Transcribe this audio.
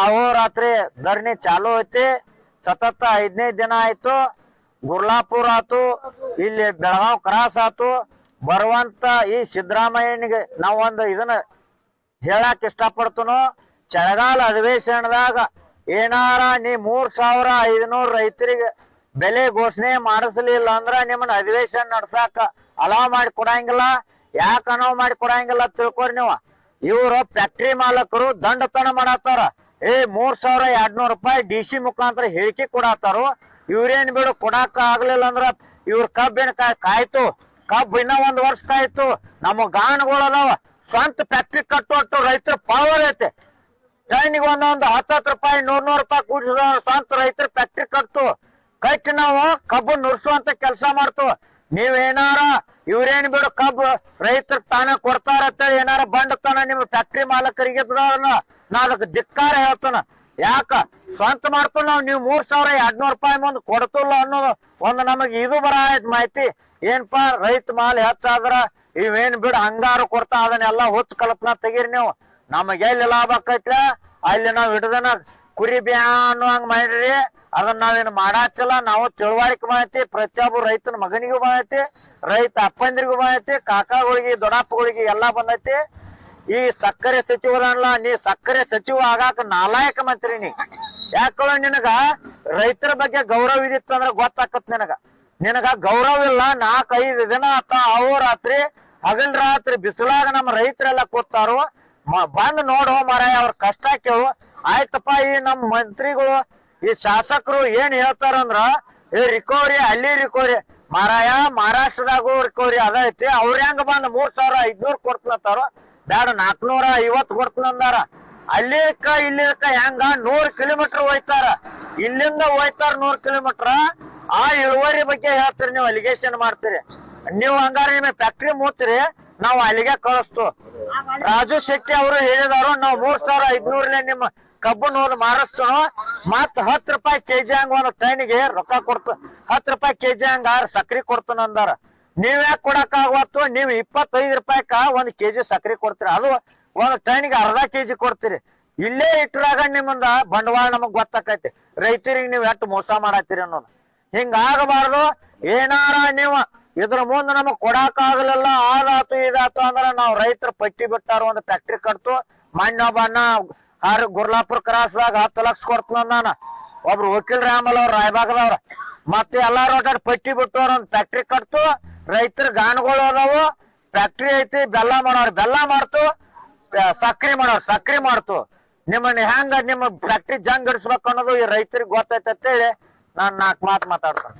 ಅಹೋರಾತ್ರಿ ಧರಣಿ ಚಾಲು ಐತಿ. ಸತತ 15 ದಿನ ಆಯ್ತು. ಗುರ್ಲಾಪುರ ಆತು, ಇಲ್ಲಿ ಬೆಳಗಾವ್ ಕ್ರಾಸ್ ಆತು. ಬರುವಂತ ಈ ಸಿದ್ದರಾಮಯ್ಯನಿಗೆ ನಾವೊಂದು ಇದನ್ನ ಹೇಳಕ್ ಇಷ್ಟಪಡ್ತನೋ, ಚಳಿಗಾಲ ಅಧಿವೇಶನದಾಗ ಏನಾರ ನೀ 3500 ರೈತರಿಗೆ ಬೆಲೆ ಘೋಷಣೆ ಮಾಡಿಸ್ಲಿಲ್ಲ ಅಂದ್ರ ನಿಮ್ಮನ್ನ ಅಧಿವೇಶನ ನಡ್ಸಾಕ ಅಲಾವ್ ಮಾಡಿ ಕೊಡಂಗಿಲ್ಲ. ಯಾಕೆ ಅಲಾವ್ ಮಾಡಿ ಕೊಡಂಗಿಲ್ಲ ತಿಳ್ಕೊರಿ ನೀವು. ಇವ್ರು ಫ್ಯಾಕ್ಟ್ರಿ ಮಾಲಕರು ದಂಡತನ ಮಾಡತ್ತಾರ. 3200 ರೂಪಾಯಿ DC ಮುಖಾಂತರ ಹೇಳಿಕೆ ಕೊಡತ್ತಾರು. ಇವ್ರೇನ್ ಬಿಡು ಕೊಡಾಕ ಆಗ್ಲಿಲ್ಲ ಅಂದ್ರ ಇವ್ರ ಕಬ್ಬಿನ ಕಾಯ್ತು. ಕಬ್ಬು ಇನ್ನ 1 ವರ್ಷ ಕಾಯ್ತು. ನಮ್ಮ ಗಾಣಗಳು ಅದಾವ, ಸ್ವಂತ ಫ್ಯಾಕ್ಟ್ರಿ ಕಟ್ಟುವಟ್ಟು ರೈತರ ಪವರ್ ಐತೆ. ಟೈನಿಗೆ ಒಂದೊಂದು 10 ರೂಪಾಯಿ 100 ರೂಪಾಯಿ ಕೂಡಿಸಿದ ಸ್ವಂತ ರೈತರ ಫ್ಯಾಕ್ಟ್ರಿ ಕಟ್ಟಿ ನಾವು ಕಬ್ಬು ನುರ್ಸುವಂತ ಕೆಲಸ ಮಾಡ್ತು. ನೀವೇನಾರ ಇವ್ರೇನ್ ಬಿಡು ಕಬ್ಬು ರೈತರ ತಾನ ಕೊಡ್ತಾರತ್ತ ಏನಾರ ಬಂಡತನ ನಿಮ್ ಫ್ಯಾಕ್ಟ್ರಿ ಮಾಲಕರಿಗೆ ನಾ ಅದಕ್ಕೆ ಧಿಕ್ಕಾರ ಹೇಳ್ತಾನ. ಯಾಕ ಸ್ವಂತ ಮಾಡ್ತು ನಾವು, ನೀವು 3200 ರೂಪಾಯಿ ಮುಂದ್ ಕೊಡ್ತಿಲ್ಲ ಅನ್ನೋದು ಒಂದು ನಮಗ್ ಇದು ಬರ ಆಯ್ತು ಮಾಹಿತಿ. ಏನ್ಪಾ ರೈತ ಮಾಲ್ ಹೆಚ್ಚಾದ್ರ ಇವೇನ್ ಬಿಡು ಹಂಗಾರು ಕೊಡ್ತಾ ಅದನ್ನೆಲ್ಲ ಹುಚ್ಚ ಕಲ್ಪನಾ ತೆಗೀರಿ ನೀವು. ನಮಗ್ ಎಲ್ಲಿ ಲಾಭ ಆಕೈತ್ಲ ಅಲ್ಲಿ ನಾವ್ ಹಿಡ್ದನ ಕುರಿ ಬ್ಯಾ ಅನ್ನೋ ಹಂಗ ಮಾಡಿರಿ. ಅದನ್ನ ನಾವೇನು ಮಾಡಾತಿಲ್ಲ. ನಾವು ತಿಳುವಳಿಕೆ ಮಾಡೈತಿ. ಪ್ರತಿಯೊಬ್ಬ ರೈತನ ಮಗನಿಗೂ ಬಂದೈತಿ, ರೈತ ಅಪ್ಪಂದ್ರಿಗೂ ಬಂದೈತಿ, ಕಾಕಾಗಳಿಗೆ ದೊಡ್ಡಪ್ಪಗಳಿಗೆ ಎಲ್ಲಾ ಬಂದೈತಿ. ಈ ಸಕ್ಕರೆ ಸಚಿವರಲ್ಲ, ನೀ ಸಕ್ಕರೆ ಸಚಿವ ಆಗಾಕ ನಾಲಾಯಕ ಮಂತ್ರಿ ನೀ. ಯಾಕಂದ್ರೆ ನಿನಗ ರೈತರ ಬಗ್ಗೆ ಗೌರವ ಇದಿತ್ತು ಅಂದ್ರೆ ಗೊತ್ತಾಕತ್ ನಿನಗ ಗೌರವ ಇಲ್ಲ. 4-5 ದಿನ ಆತ ಅಹೋರಾತ್ರಿ ಹಗಲ್ ರಾತ್ರಿ ಬಿಸಿಲಾಗ ನಮ್ಮ ರೈತರೆಲ್ಲ ಕೂತಾರು. ಬಂದ್ ನೋಡು ಮಾರಾಯ, ಅವ್ರ ಕಷ್ಟ ಕೇಳು. ಆಯ್ತಪ್ಪ, ಈ ನಮ್ ಮಂತ್ರಿಗಳು ಈ ಶಾಸಕರು ಏನ್ ಹೇಳ್ತಾರಂದ್ರ ರಿಕವರಿ ಅಲ್ಲಿ ರಿಕವರಿ ಮಾರಾಯ, ಮಹಾರಾಷ್ಟ್ರದಾಗೂ ರಿಕವರಿ ಅದ ಐತಿ. ಅವ್ರ ಹೆಂಗ ಬಂದ್ 3500 ಕೊಡ್ತಲತ್ತಾರ, ಬ್ಯಾಡ 450 ಕೊಡ್ತಂದಾರ. ಅಲ್ಲಿಕ ಇಲ್ಲಿಕ ಹೆಂಗ 100 ಕಿಲೋಮೀಟರ್ ಹೋಯ್ತಾರ. ಇಲ್ಲಿಂದ ಹೋಯ್ತಾರ 100 ಕಿಲೋಮೀಟರ್. ಆ ಇಳುವರಿ ಬಗ್ಗೆ ಹೇಳ್ತೀರಿ ನೀವು, ಅಲಿಗೇಷನ್ ಮಾಡ್ತೀರಿ ನೀವು. ಹಂಗಾರ ನಿಮ್ ಫ್ಯಾಕ್ಟ್ರಿ ಮೂತ್ರಿ, ನಾವು ಅಲ್ಲಿಗೆ ಕಳಿಸ್ತು. ರಾಜು ಶೆಟ್ಟಿ ಅವರು ಹೇಳಿದಾರು, ನಾವು 3500 ನಿಮ್ಮ ಕಬ್ಬು ನೋಡ್ ಮಾರಿಸ್ತೋ. ಮತ್ 10 ರೂಪಾಯಿ ಕೆಜಿ ಹಂಗ ಒಂದು ಟೈನಿಗೆ ರೊಕ್ಕ ಕೊಡ್ತು. 10 ರೂಪಾಯಿ ಕೆಜಿ ಹಂಗ ಸಕ್ರಿ ಕೊಡ್ತಾನ ಅಂದಾರ. ನೀವ್ ಯಾಕೆ ಕೊಡಕ್ ಆಗವತ್ತು? ನೀವು 25 ರೂಪಾಯಿಕ 1 ಕೆಜಿ ಸಕ್ರಿ ಕೊಡ್ತೀರಿ. ಅದು 1 ಟೈನಿಗೆ ಅರ್ಧ ಕೆಜಿ ಕೊಡ್ತೀರಿ. ಇಲ್ಲೇ ಇಟ್ಟರಾಗ ನಿಮ್ಮಂದ ಬಂಡವಾಳ ನಮಗ್ ಗೊತ್ತಾಕೈತಿ. ರೈತರಿಗೆ ನೀವ್ ಎಷ್ಟು ಮೋಸ ಮಾಡತ್ತೀರಿ ಅನ್ನೋದು ಹಿಂಗ ಆಗಬಾರ್ದು. ಏನಾರ ನೀವು ಇದ್ರ ಮುಂದೆ ನಮಗ್ ಕೊಡಾಕ್ ಆಗ್ಲಿಲ್ಲ, ಆದಾತು ಇದಾತು ಅಂದ್ರ ನಾವ್ ರೈತರ ಪಟ್ಟಿ ಬಿಟ್ಟಾರ ಒಂದು ಫ್ಯಾಕ್ಟ್ರಿ ಕಟ್ತು. ಮಣ್ಣೊಬ್ಬನ ಗುರ್ಲಾಪುರ ಕ್ರಾಸ್ದಾಗ 10 ಲಕ್ಷ ಕೊಡ್ತಾನ ಒಬ್ರು ವಕೀಲ್ ರಾಮಲ್ ಅವ್ರ ರಾಯಬಾಗದವ್ರ. ಮತ್ತೆ ಎಲ್ಲಾರು ಪಟ್ಟಿ ಬಿಟ್ಟು ಒಂದ್ ಫ್ಯಾಕ್ಟ್ರಿ ಕಟ್ತು. ರೈತರ ಗಾಣಗಳು ಅದಾವು, ಫ್ಯಾಕ್ಟ್ರಿ ಐತಿ. ಬೆಲ್ಲ ಮಾಡ್ತು, ಸಕ್ರಿ ಮಾಡ್ತು. ನಿಮ್ಮನ್ನ ಹೆಂಗ ನಿಮ್ಮ ಫ್ಯಾಕ್ಟ್ರಿ ಜಂಗ್ ಹಿಡಿಸ್ಬೇಕು ಅನ್ನೋದು ಈ ರೈತರಿಗೆ ಗೊತ್ತೈತೆ ಅಂತೇಳಿ ನಾನ್ 4 ಮಾತು ಮಾತಾಡ್ತಾನೆ.